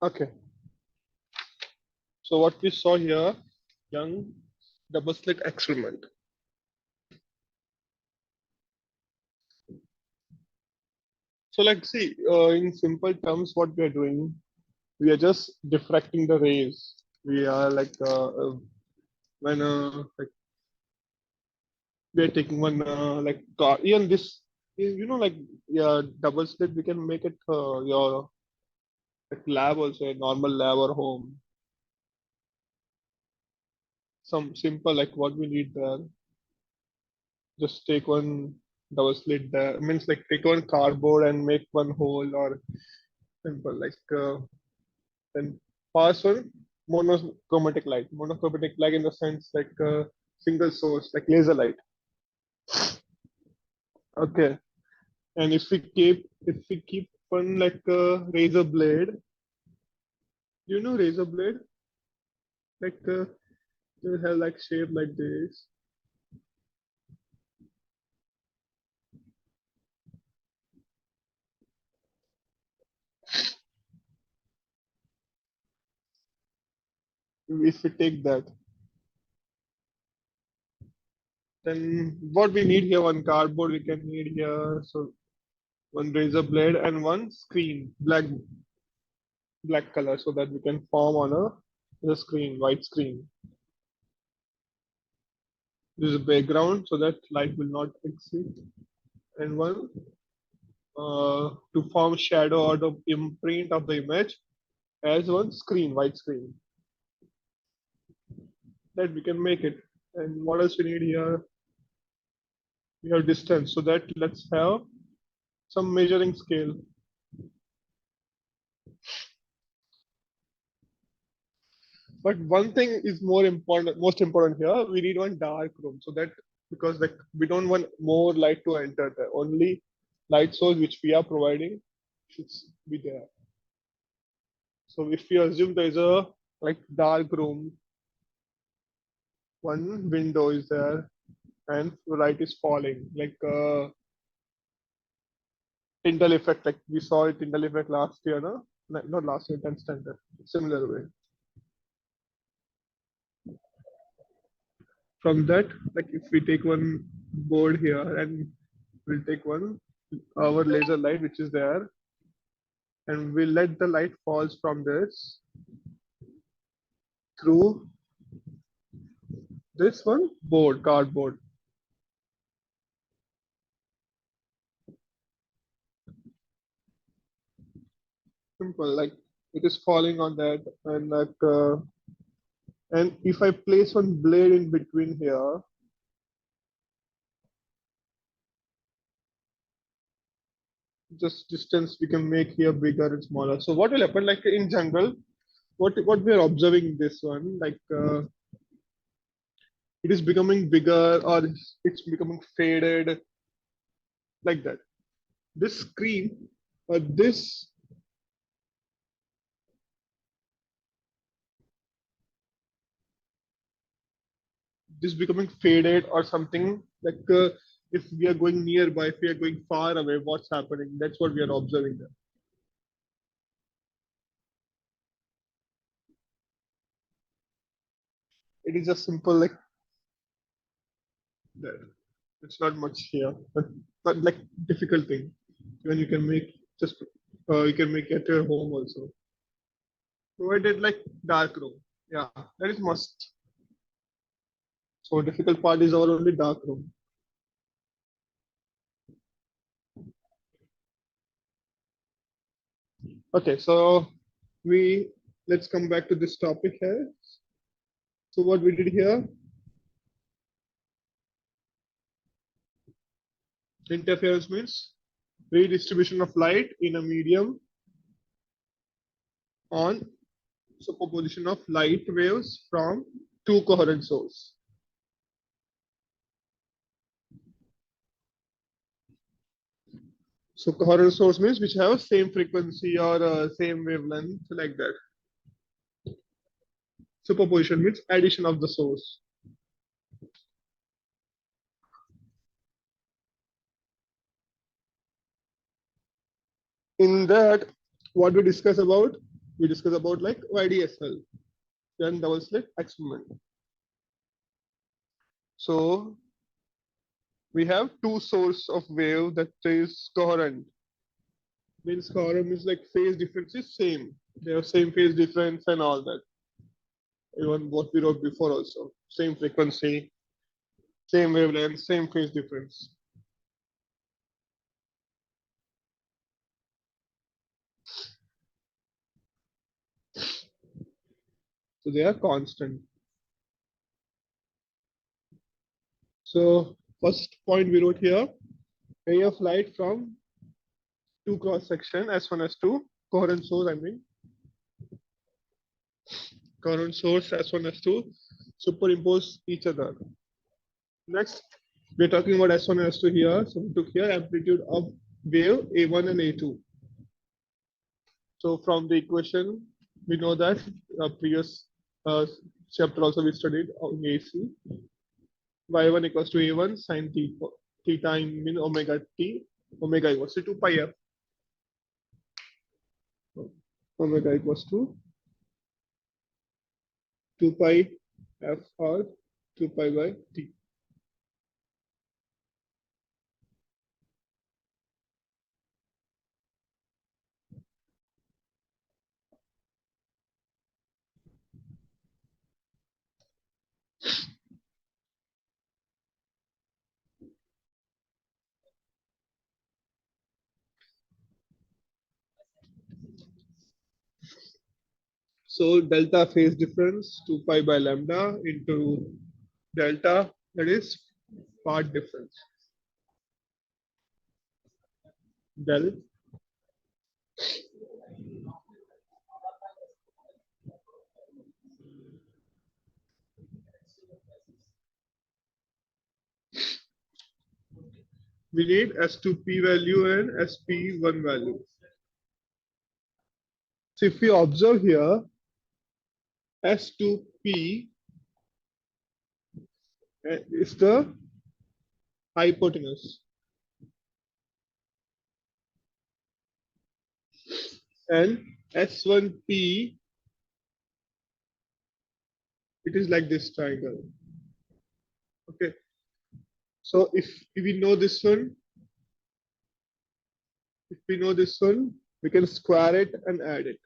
Okay. So what we saw here, young double slit experiment. So like see, in simple terms, what we are doing, we are just diffracting the rays. We are like when we are taking one like even this, like yeah, double slit. We can make it your like lab also, a normal lab or home. Some simple like what we need there. Just take one double slit there. Means like take one cardboard and make one hole or simple like then pass one monochromatic light. Monochromatic light in the sense like single source like laser light. Okay. And if we keep one like a razor blade, razor blade like they have like shape like this. If we take that, then what we need here, one cardboard we can need here. So one razor blade and one screen, black color, so that we can form on the screen, white screen. This is a background so that light will not exit. And one to form shadow or the imprint of the image as one screen, white screen. That we can make it. And what else we need here? We have distance. So that let's have some measuring scale. But one thing is most important here. We need one dark room so that because like we don't want more light to enter there. Only light source which we are providing should be there. So if we assume there is a like dark room, one window is there and light is falling like Tyndall effect, like we saw it Tyndall effect last year, no? Not last year, 10th standard, similar way. From that, like if we take one board here and we'll take one our laser light which is there and we'll let the light falls from this through this one cardboard. Simple, like it is falling on that and like and if I place one blade in between here, just distance we can make here bigger and smaller. So what will happen like in general, what we are observing this one, like it is becoming bigger or it's becoming faded like that. This screen, this becoming faded or something like if we are going nearby, if we are going far away, what's happening? That's what we are observing there. It is just simple like that. It's not much here, but like difficult thing. When you can make just you can make at your home also. Provided like dark room. Yeah, that is must. So difficult part is our only dark room. Okay, so we let's come back to this topic here. So what we did here, interference means redistribution of light in a medium on superposition of light waves from two coherent sources. So coherent source means which have same frequency or same wavelength like that. Superposition means addition of the source. In that, what we discuss about we discuss about like YDSL, then double slit experiment. So we have two source of wave that is coherent. Means coherent is like phase difference is same. They have same phase difference and all that. Even what we wrote before also. Same frequency, same wavelength, same phase difference. So they are constant. So first point we wrote here, ray of light from two cross section S1 S2 coherent source, I mean coherent source S1 S2 superimpose each other. Next we're talking about S1 and S2 here. So we took here amplitude of wave A1 and A2. So from the equation we know that previous uh, chapter also we studied on AC. Y1 equals to A1 sine theta, theta in mean omega t, omega equals to 2 pi f. Omega equals to 2 pi f or 2 pi by t. So delta phase difference 2 pi by lambda into delta, that is part difference. Del we need S2P value and SP1 value. So if we observe here, S2P is the hypotenuse and S1P, it is like this triangle. Okay. So if we know this one, we can square it and add it.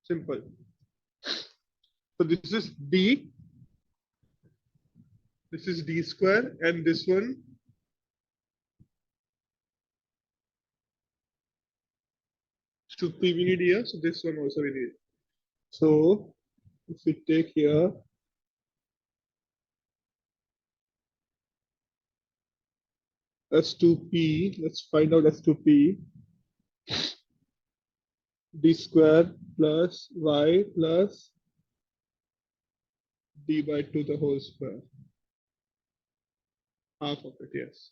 Simple. So this is D, this is D square, and this one to P we need here, so this one also we need. So if we take here S2P, let's find out S2P, D square plus Y plus D by 2 the whole square. Half of it, yes.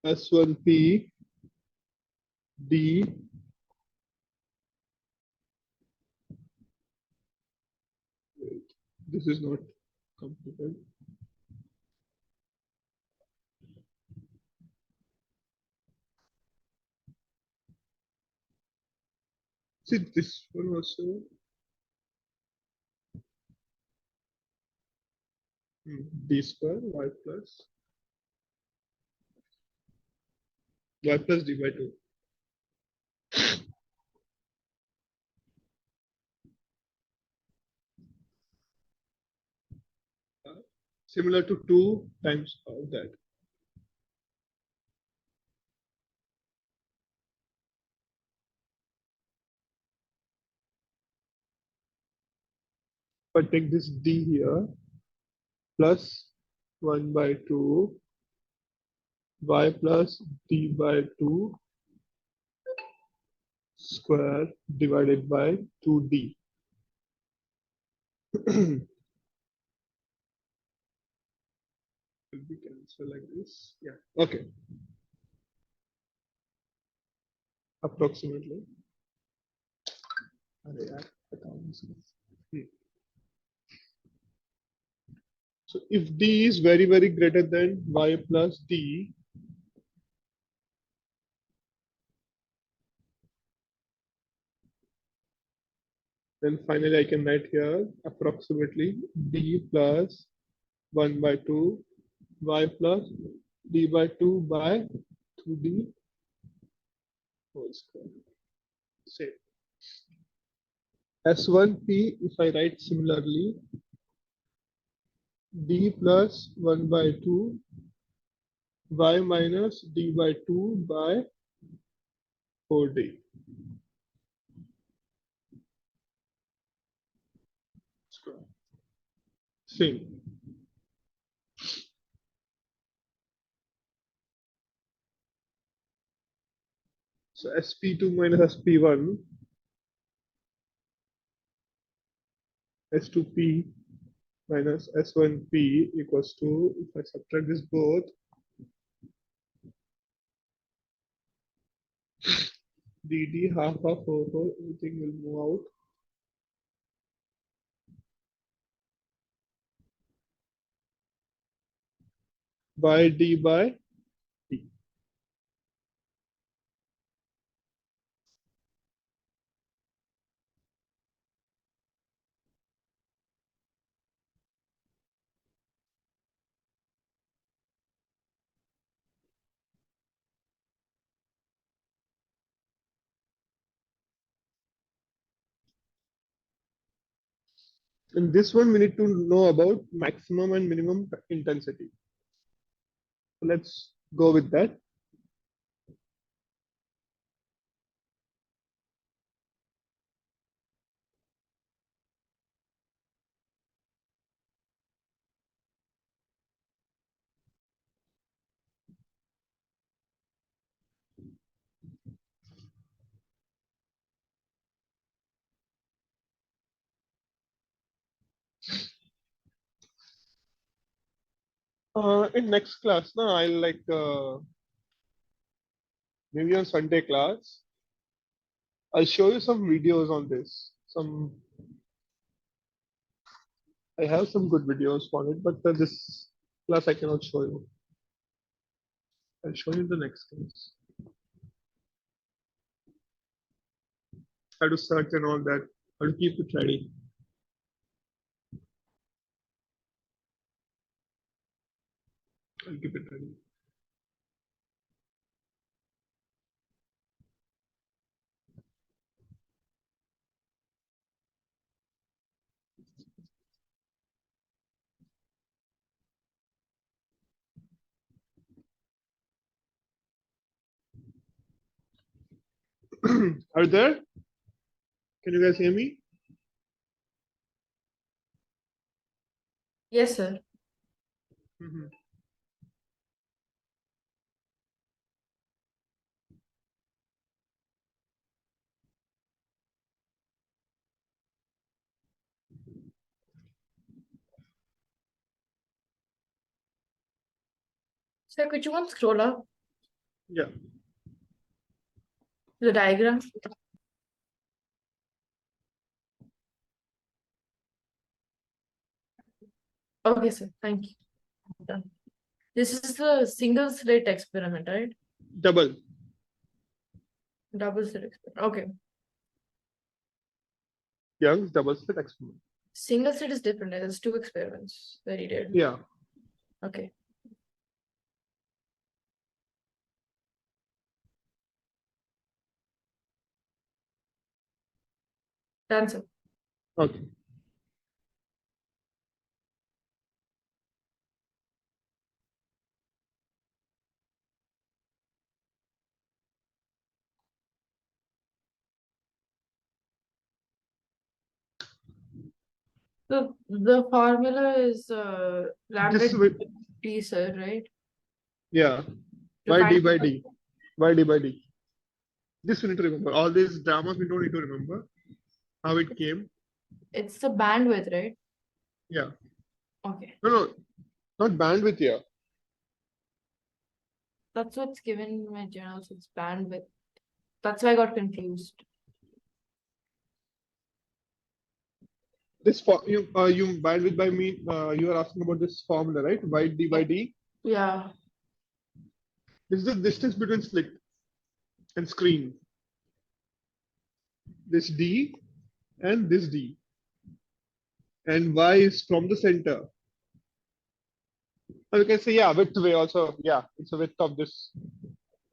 S1P D this is not completed. See this one also D square Y plus D by 2. Similar to 2 times of that. But take this D here plus 1 by 2 Y plus D by 2 square divided by 2D. Will be cancelled like this. Yeah. Okay. Approximately. अरे यार, बताओ मुझे। So if D is very, very greater than Y plus D, then finally I can write here approximately D plus 1 by 2 Y plus D by 2 by 2D whole square. Same. S1P, if I write similarly, D plus 1 by 2 Y minus D by 2 by 4D. Square. Same. So SP2 minus SP1, S2P minus S1P equals to, if I subtract this both, DD half of 4, everything will move out. By D by D. And this one we need to know about maximum and minimum intensity. So let's go with that. In next class, no, I'll like maybe on Sunday class, I'll show you some videos on this. I have some good videos on it, but this class I cannot show you. I'll show you in the next class. How to search and all that. How to keep it ready. I'll keep it ready. Are you there? Can you guys hear me? Yes, sir. Mm-hmm. Sir, could you want to scroll up Yeah. the diagram? Okay, sir. Thank you. Done. This is the single slit experiment, right? Double. Double slit experiment. Okay. Young's double slit experiment. Single slit is different. There's 2 experiments that he did. Yeah. Okay. Done, sir. Okay. So the formula is lambda This will, d, sir, right? yeah. To By D find by D. By D by D. This we need to remember. All these dramas we don't need to remember. How it came. it's the bandwidth, right? Yeah. Okay. No, not bandwidth here. That's what's given in my journals. It's bandwidth. That's why I got confused. This for you bandwidth by me. You are asking about this formula, right? Y d by d. Yeah. This is the distance between slit and screen. This d and this d, and y is from the center. Or you can say yeah, width way also. Yeah, it's the width of this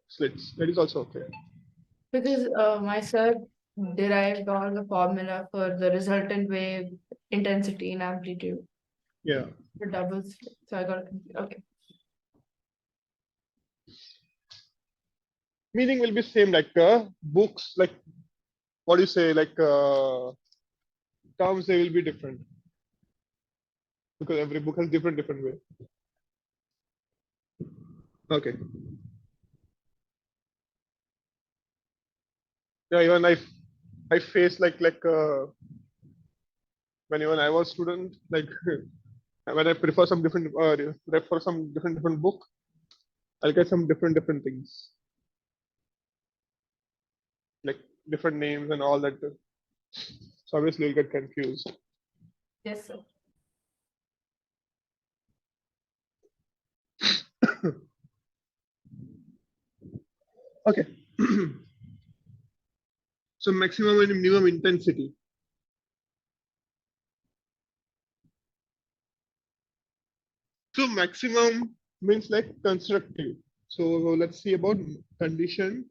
slits. That is also okay. Because my sir derived all the formula for the resultant wave intensity and amplitude Yeah. for double slit. So I got confused. Okay. Meaning will be same like books. Like what do you say? Like terms they will be different because every book has different way. Okay. Yeah. Even I face like when even I was student like when I prefer some different refer some different book, I'll get some different things like different names and all that. So obviously you'll get confused. Yes, sir. Okay. So maximum and minimum intensity. So maximum means like constructive. So let's see about condition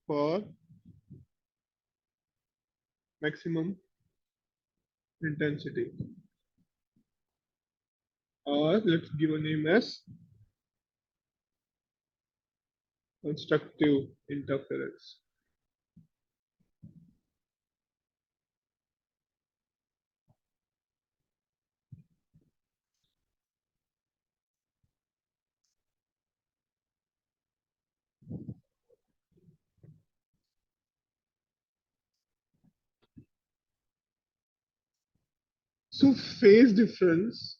for maximum intensity. Or let's give a name as constructive interference. So phase difference,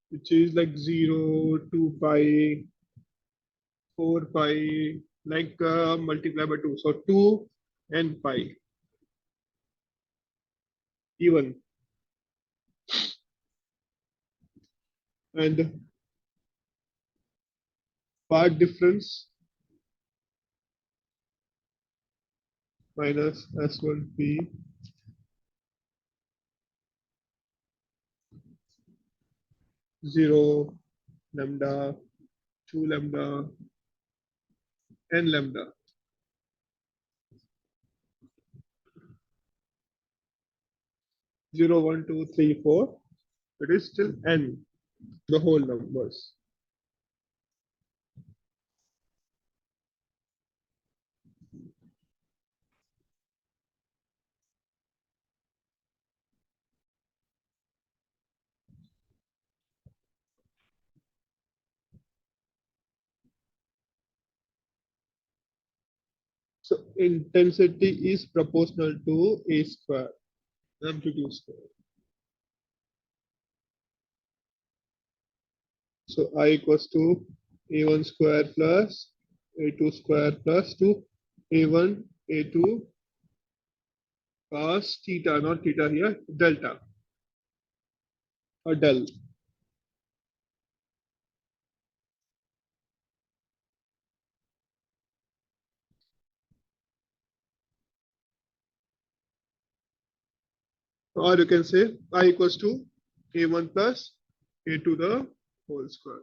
which is like 0, 2 pi, 4 pi, like multiply by 2. So 2 and pi, even. And part difference minus S1P 0, lambda, 2 lambda, n lambda. 0, 1, 2, 3, 4. It is still n, the whole numbers. So intensity is proportional to a square, amplitude square. So I equals to a1 square plus a2 square plus 2 a1 a2 cos theta, not theta here, delta or del. Or you can say I equals to a1 plus a2 the whole square.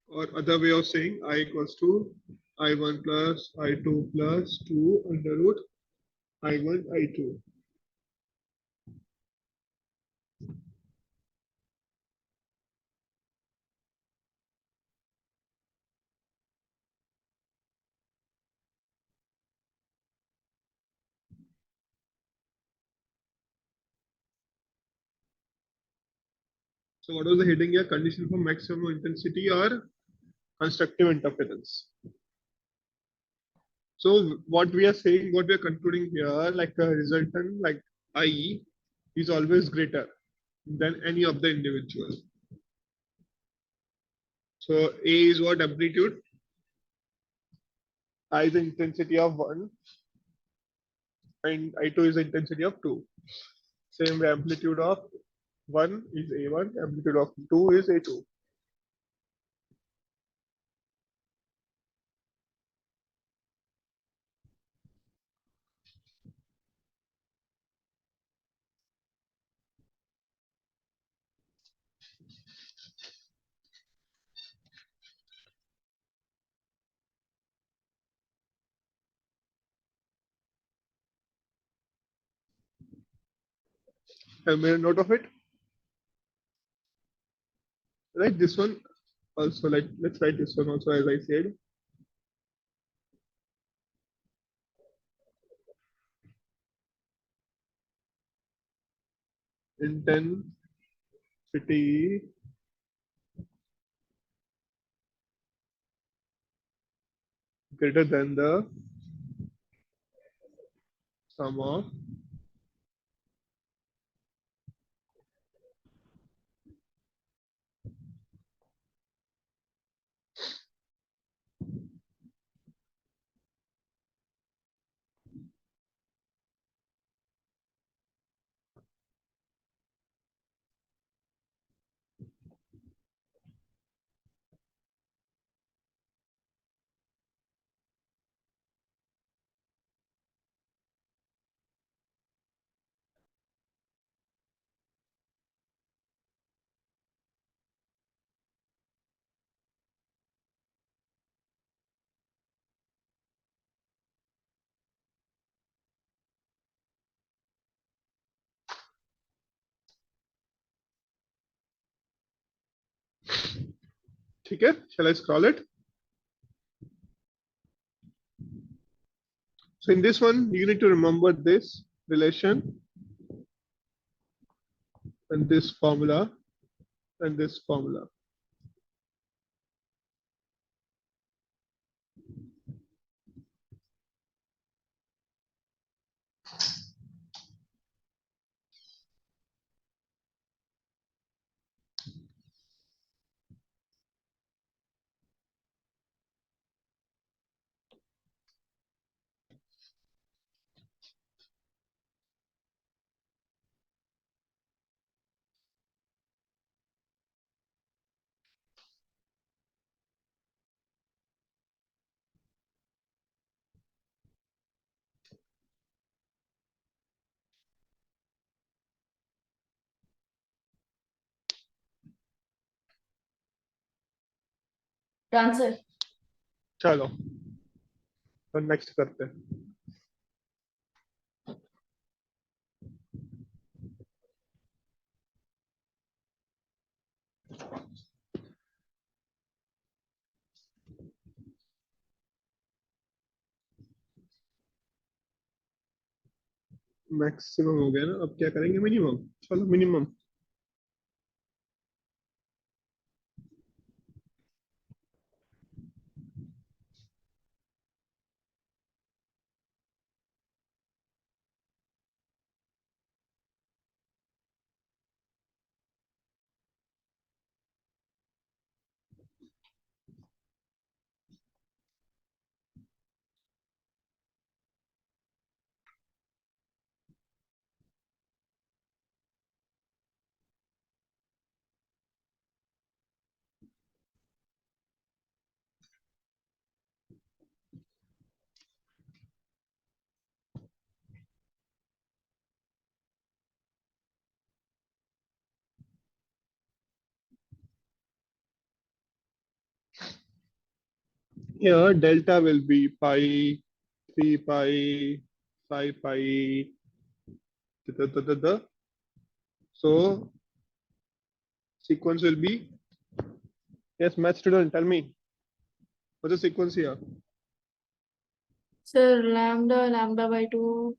Or other way of saying I equals to I1 plus I2 plus 2 under root I1 I2. So what was the heading here? Condition for maximum intensity or constructive interference. So what we are saying, what we are concluding here, like a resultant, like I is always greater. than any of the individual. So A is what? Amplitude. I is the intensity of 1 and I2 is the intensity of 2. Same way, amplitude of 1 is A1, amplitude of 2 is A2. Have made a note of it? Right, this one also, like, let's write this one also, as I said. Intensity greater than the sum of Okay, shall I scroll it? So in this one, you need to remember this relation and this formula and this formula. Answer. चलो तो next करते हैं. Maximum हो गया ना, अब क्या करेंगे? मिनिमम. चलो minimum. Here delta will be pi, 3 pi, 5 pi. So sequence will be, yes, math student, tell me what's the sequence here? Sir, lambda by 2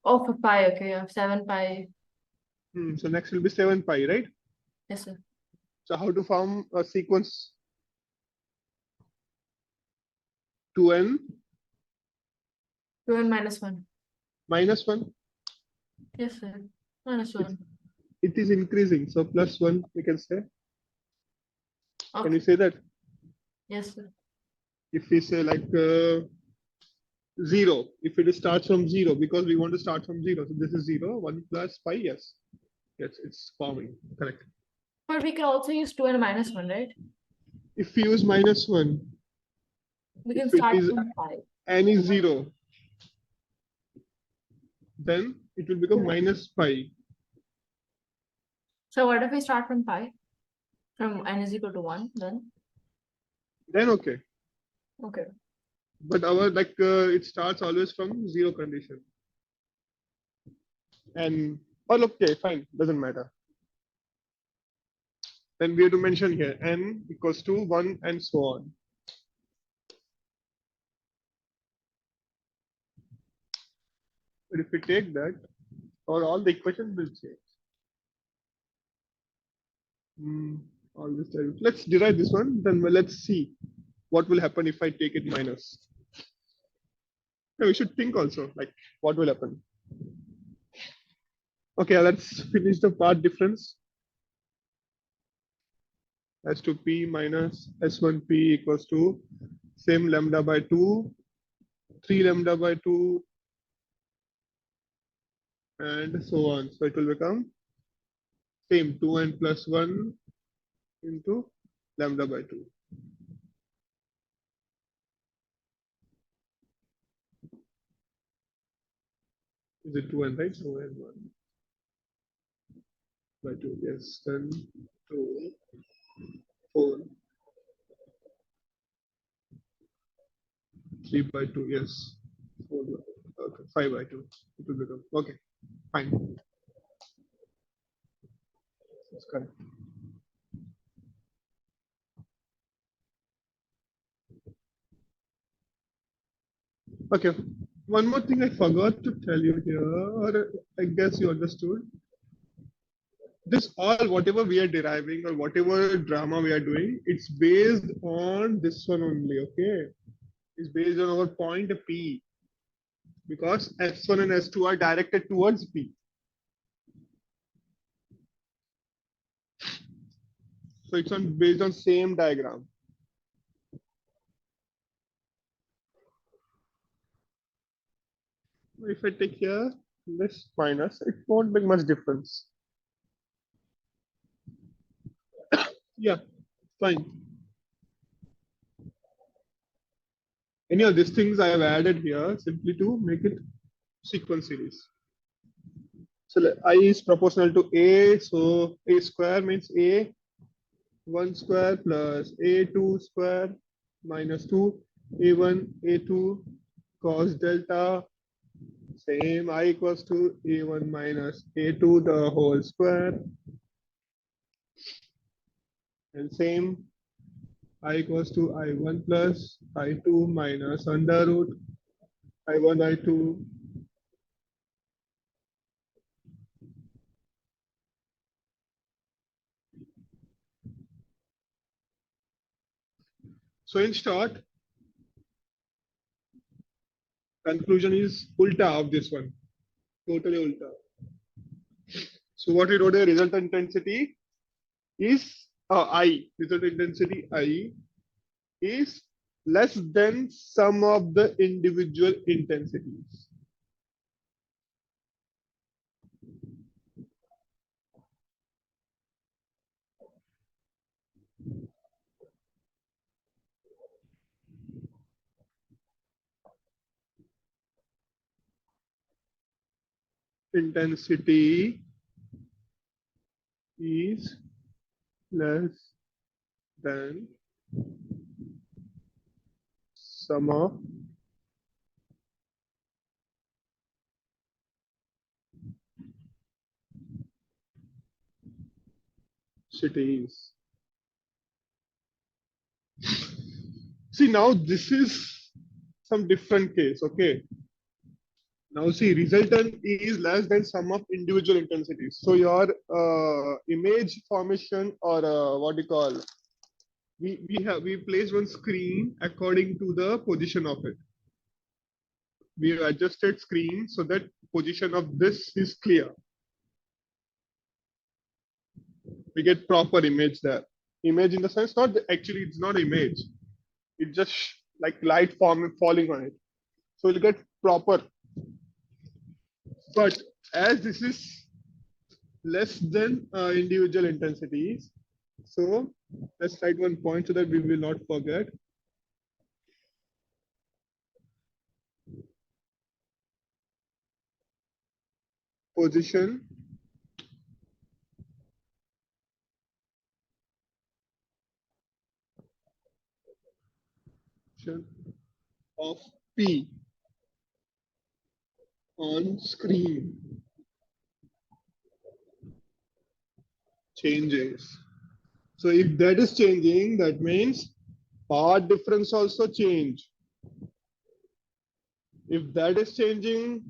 of pi, okay, of 7 pi. So next will be 7 pi, right? Yes, sir. So how to form a sequence? 2n 2n minus 1. minus 1. Yes, sir. -1. It is increasing. So +1 we can say. Can you Okay. say that? Yes, sir. If we say like 0, if it starts from 0, because we want to start from 0. So this is 0, 1 plus pi, yes. Yes, it's forming, correct. But we can also use 2 and -1, right? If we use -1, We can if it start is from 5. n is 0, then it will become minus pi. So what if we start from pi? From n is equal to 1, then? Then okay. Okay. But our it starts always from 0 condition. And well, okay, fine, doesn't matter. Then we have to mention here n equals to 1 and so on. But if we take that, or all the equations will change. All this let's derive this one, then let's see what will happen if I take it minus. Yeah, we should think also like what will happen. Okay, let's finish the part difference. S2p minus S1p equals to same lambda by 2, 3 lambda by 2, and so on. So it will become same 2n plus 1 into lambda by 2. Is it 2n, right? So n 1 by 2, yes. Then 2, 4, 3 by 2, yes. 4, okay, 5 by 2. It will become, okay, fine. That's correct. Okay, one more thing I forgot to tell you here, or I guess you understood. This all, whatever we are deriving or whatever drama we are doing, it's based on this one only, okay? It's based on our point P, because S1 and S2 are directed towards P. So it's based on same diagram. If I take here this minus, it won't make much difference. Yeah, fine. Any of these things I have added here simply to make it sequence series. So I is proportional to A, so A square means A 1 square plus A2 square minus 2 A1 A2 cos delta, same I equals to A1 minus A2 the whole square, and same I equals to I1 plus I2 minus under root I1 I2 . So in short, conclusion is ulta of this one, totally ulta. So what we wrote here, result intensity is I, result intensity I is less than sum of the individual intensities. Intensity is less than sum of cities. See, now this is some different case, okay? Now see, resultant is less than sum of individual intensities. So your image formation, or what do you call, we place one screen according to the position of it. We adjusted screen so that position of this is clear. We get proper image there. Image in the sense, not actually, it's not image. It's just like light falling on it. So we'll get proper. But as this is less than individual intensities, so let's write one point so that we will not forget. Position of P on screen changes. So if that is changing, that means part difference also change. If that is changing,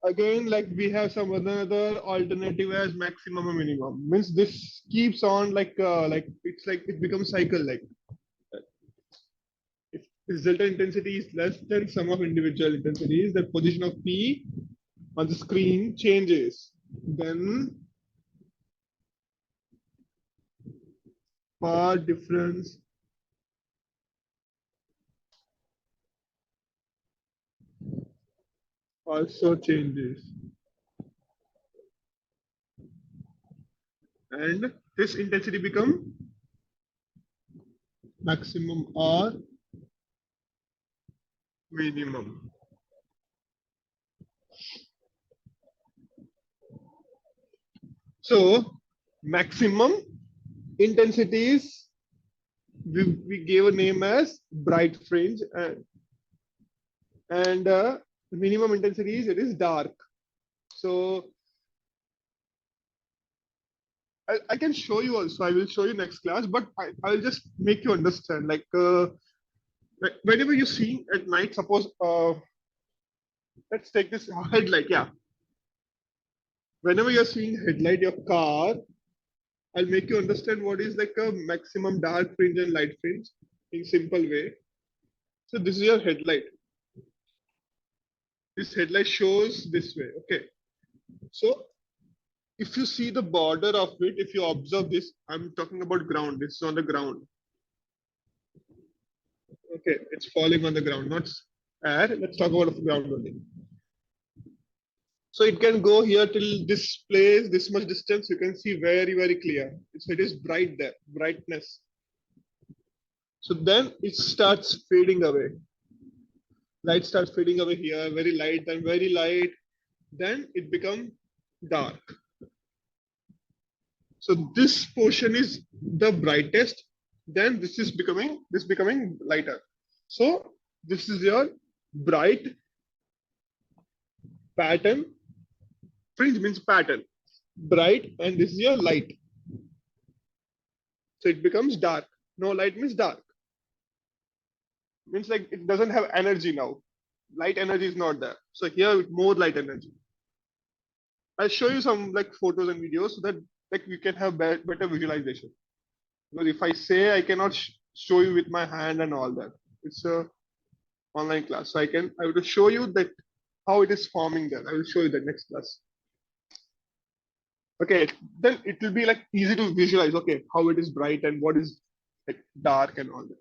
again, like we have some other alternative as maximum or minimum. Means this keeps on like it's like it becomes cycle like. If resultant intensity is less than sum of individual intensities, the position of P on the screen changes. Then part difference also changes. And this intensity become maximum or minimum. So maximum intensities we gave a name as bright fringe, and minimum intensities it is dark. So I can show you also. I will show you next class, but I'll just make you understand. Like whenever you see at night, suppose let's take this headlight. Yeah, whenever you're seeing headlight your car, I'll make you understand what is like a maximum dark fringe and light fringe in simple way. So this is your headlight. This headlight shows this way. Okay. So if you see the border of it, if you observe this, I'm talking about ground. This is on the ground. Okay, it's falling on the ground, not air. Let's talk about the ground only. So it can go here till this place, this much distance. You can see very, very clear. It is bright there, brightness. So then it starts fading away. Light starts fading away here, very light, then very light. Then it becomes dark. So this portion is the brightest. Then this is becoming lighter. So this is your bright pattern. Fringe means pattern. Bright, and this is your light. So it becomes dark. No light means dark. Means like it doesn't have energy now. Light energy is not there. So here more light energy. I'll show you some like photos and videos so that like you can have better visualization. Because if I say I cannot show you with my hand and all that, it's a online class. So I will to show you that how it is forming there. I will show you the next class. Okay, then it will be like easy to visualize. Okay, how it is bright and what is like dark and all that.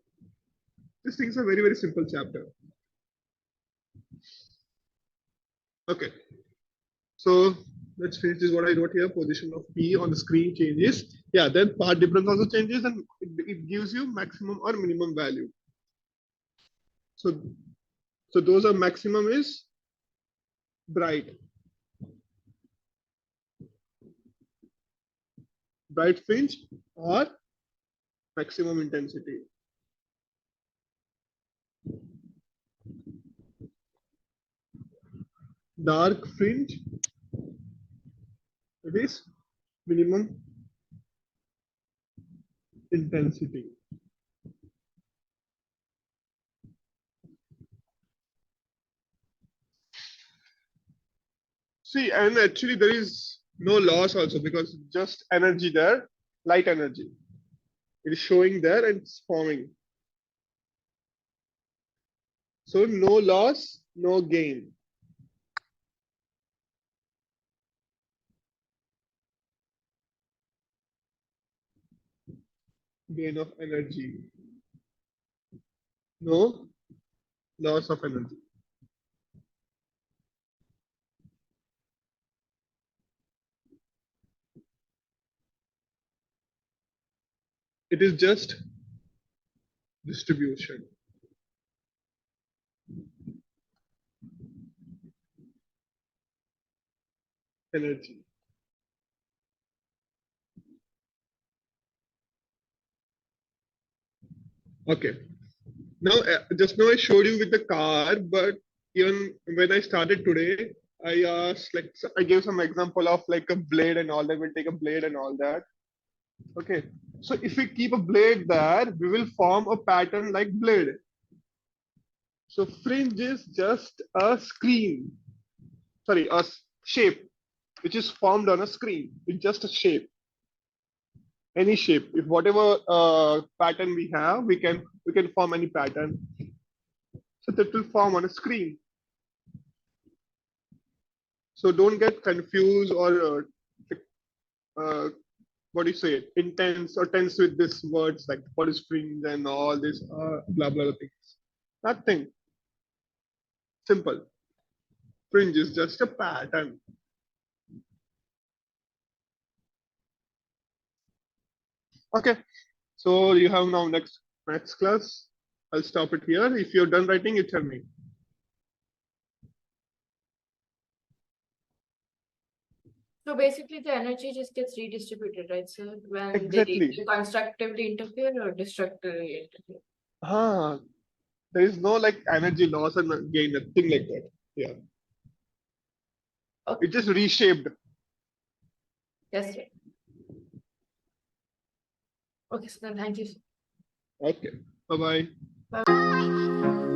These things are very, very simple chapter. Okay, so let's finish this. What I wrote here: position of P on the screen changes. Yeah, then part difference also changes, and it gives you maximum or minimum value. So those are maximum is bright fringe or maximum intensity. Dark fringe, it is minimum intensity. See, and actually there is no loss also because just energy there, light energy. It is showing there and it's forming. So no loss, no gain. Gain of energy. No, loss of energy. It is just distribution. Energy. Okay. Now, just now I showed you with the car, but even when I started today, I asked, like, I gave some example of like a blade and all that. We'll take a blade and all that. Okay. So if we keep a blade there, we will form a pattern like blade. So fringe is just a screen, sorry, shape which is formed on a screen. It's just a shape, any shape. If whatever pattern we have, we can form any pattern. So that will form on a screen. So don't get confused or what do you say, intense or tense with these words like what is fringe and all this blah blah things. Nothing. Simple. Fringe is just a pattern. Okay. So you have now next class. I'll stop it here. If you're done writing, you tell me. So basically, the energy just gets redistributed, right? So when Exactly. they constructively interfere or destructively interfere. Ah, there is no like energy loss and gain, nothing like that. Yeah. Okay. It just reshaped. Yes, right. Okay, so then thank you. Okay. Bye bye. Bye.